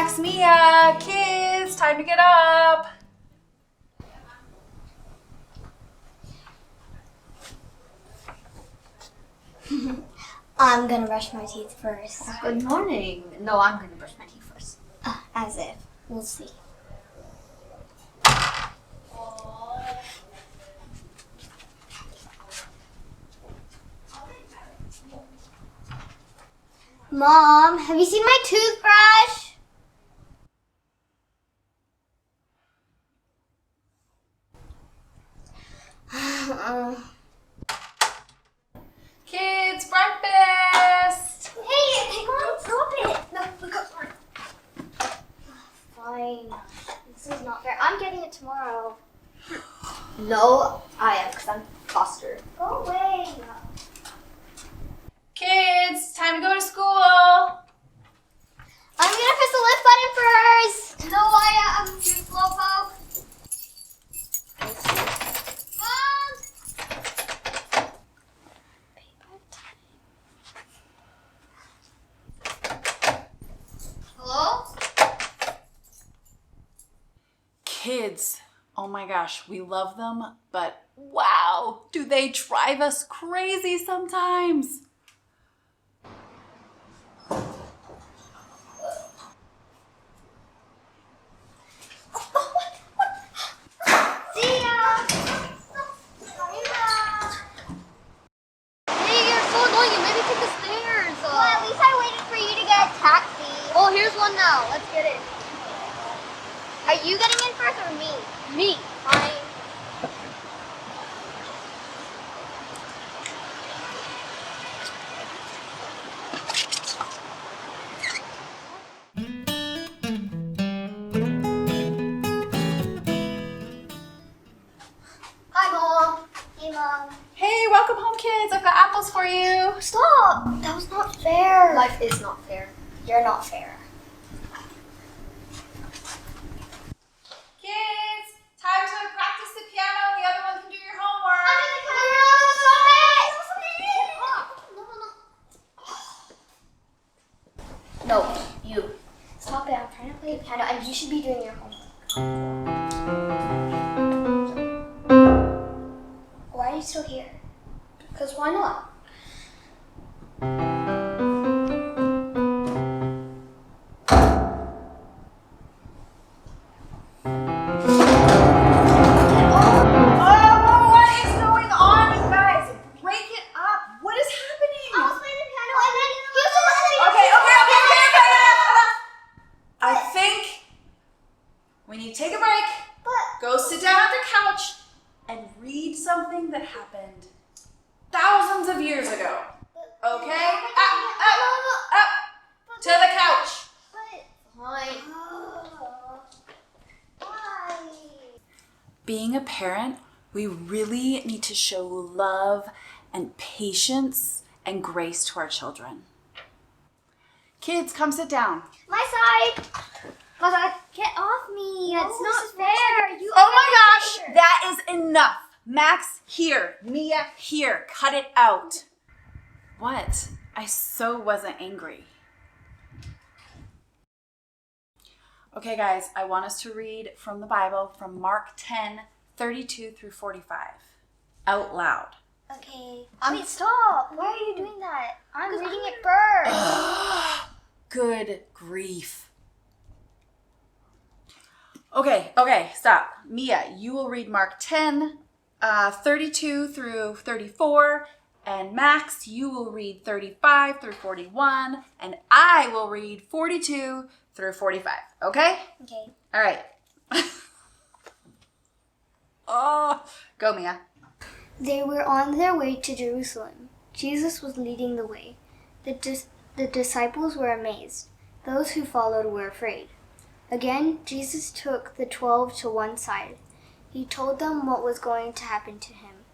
Max, Mia, kids, time to get up. I'm gonna brush my teeth first. Good morning. No, I'm gonna brush my teeth first. As if. We'll see. Mom, have you seen my toothbrush? Kids, breakfast. Hey, come on, stop it. No, look up. Fine. This is not fair. I'm getting it tomorrow. No, I am, because I'm Foster. Go away. Kids, time to go to school. I'm gonna press the lift button first. No, I'm you slowpoke. Mom! Hello? Kids, oh my gosh, we love them, but wow, do they drive us crazy sometimes. See ya! Hey, you're so annoying. You made me take the stairs. Well, at least I waited for you to get a taxi. Oh, here's one now. Let's get it. Are you getting in first or me? Me. Fine. Hi, Mom. Hey, Mom. Hey, welcome home, kids. I've got apples for you. Stop! That was not fair. Life is not fair. You're not fair. Kids, time to practice the piano. The other one can do your homework. No, you. Stop it. I'm trying to play the piano and you should be doing your homework. Why are you still here? Because why not? Oh, what is going on, you guys? Break it up. What is happening? I was playing the piano and then he was listening. Okay, enough. I think we need to take a break, But go sit down at the couch, and read something that happened thousands of years ago. Okay? Up. To the couch. Fine. Why? Being a parent, we really need to show love and patience and grace to our children. Kids, come sit down. My side. My side. Get off me. It's not fair. You. Oh my gosh, that is enough. Max, here. Mia, here. Cut it out. What? I so wasn't angry. Okay, guys, I want us to read from the Bible from Mark 10:32 through 45. Out loud. Okay. Wait, stop. Why are you doing that? I'm reading it first. Good grief. Okay, stop. Mia, you will read Mark 10:32 through 34, and Max, you will read 35 through 41, and I will read 42 through 45, okay? Okay. All right. Oh, go, Mia. They were on their way to Jerusalem. Jesus was leading the way. The disciples were amazed. Those who followed were afraid. Again, Jesus took the 12 to one side. He told them what was going to happen to him.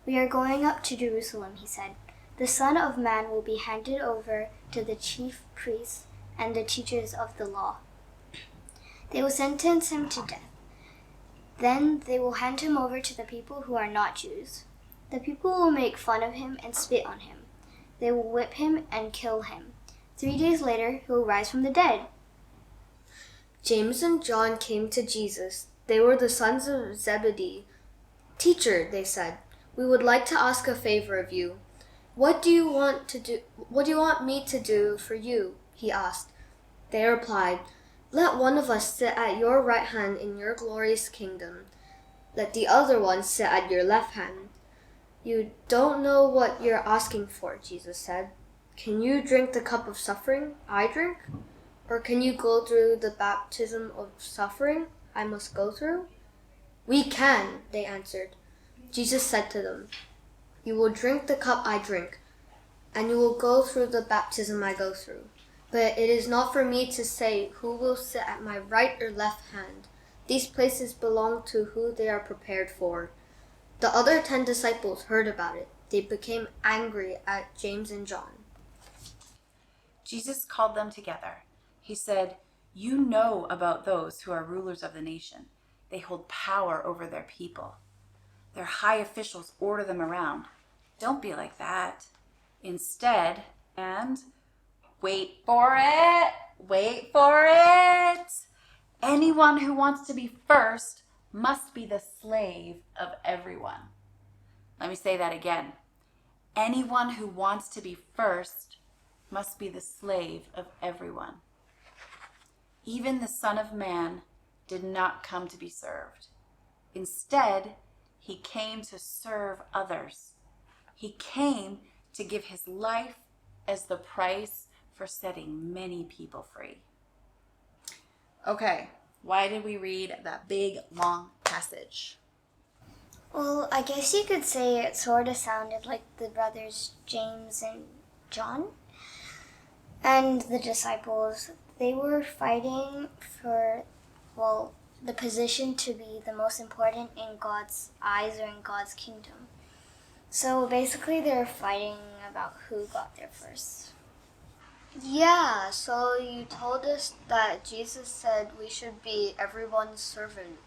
"We are going up to Jerusalem," he said. "The Son of Man will be handed over to the chief priests and the teachers of the law. They will sentence him to death. Then they will hand him over to the people who are not Jews. The people will make fun of him and spit on him. They will whip him and kill him. 3 days later, he will rise from the dead." James and John came to Jesus. They were the sons of Zebedee. "Teacher," they said, "we would like to ask a favor of you." What do you want me to do for you?" he asked. They replied, "Let one of us sit at your right hand in your glorious kingdom. Let the other one sit at your left hand." "You don't know what you're asking for," Jesus said. "Can you drink the cup of suffering I drink? Or can you go through the baptism of suffering I must go through?" "We can," they answered. Jesus said to them, "You will drink the cup I drink, and you will go through the baptism I go through. But it is not for me to say who will sit at my right or left hand. These places belong to who they are prepared for." The other 10 disciples heard about it. They became angry at James and John. Jesus called them together. He said, "You know about those who are rulers of the nation. They hold power over their people. Their high officials order them around. Don't be like that. Instead, and wait for it, anyone who wants to be first must be the slave of everyone." Let me say that again. Anyone who wants to be first must be the slave of everyone. Even the Son of Man did not come to be served. Instead, he came to serve others. He came to give his life as the price for setting many people free. Okay, why did we read that big, long passage? Well, I guess you could say it sort of sounded like the brothers James and John and the disciples. They were fighting for, the position to be the most important in God's eyes or in God's kingdom. So basically they're fighting about who got there first. Yeah, so you told us that Jesus said we should be everyone's servant.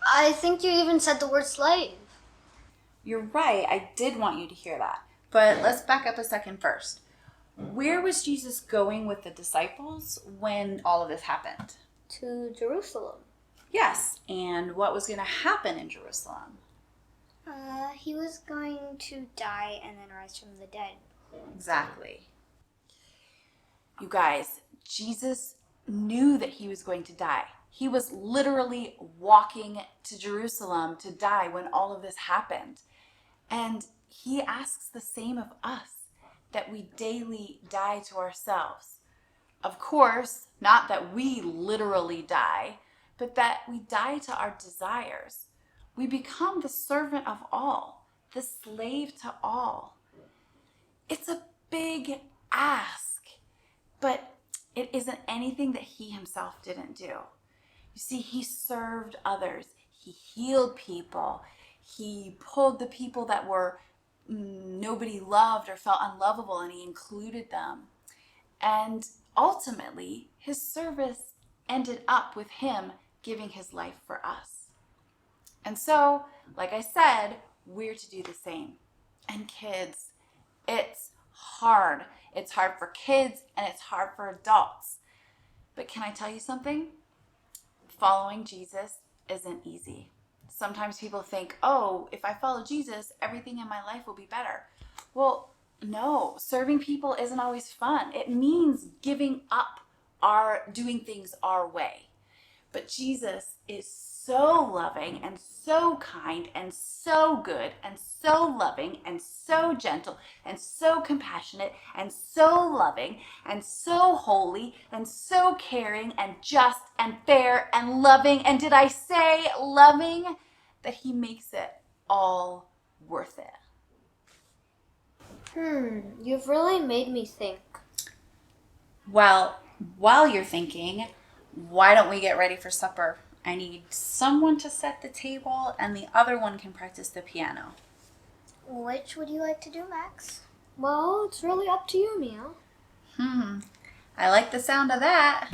I think you even said the word slave. You're right, I did want you to hear that. But let's back up a second first. Where was Jesus going with the disciples when all of this happened? To Jerusalem. Yes, and what was going to happen in Jerusalem? He was going to die and then rise from the dead. Exactly. You guys, Jesus knew that he was going to die. He was literally walking to Jerusalem to die when all of this happened. And he asks the same of us, that we daily die to ourselves. Of course, not that we literally die, but that we die to our desires. We become the servant of all, the slave to all. It's a big ask, but it isn't anything that he himself didn't do. You see, he served others. He healed people. He pulled the people that were nobody loved or felt unlovable, and he included them. And ultimately, his service ended up with him giving his life for us. And so, like I said, we're to do the same. And kids, it's hard. It's hard for kids and it's hard for adults. But can I tell you something? Following Jesus isn't easy. Sometimes people think, oh, if I follow Jesus, everything in my life will be better. Well, no, serving people isn't always fun. It means giving up doing things our way. But Jesus is so loving and so kind and so good and so loving and so gentle and so compassionate and so loving and so holy and so caring and just and fair and loving. And did I say loving? That he makes it all worth it. You've really made me think. Well, while you're thinking, why don't we get ready for supper? I need someone to set the table and the other one can practice the piano. Which would you like to do, Max? Well, it's really up to you, Mia. I like the sound of that.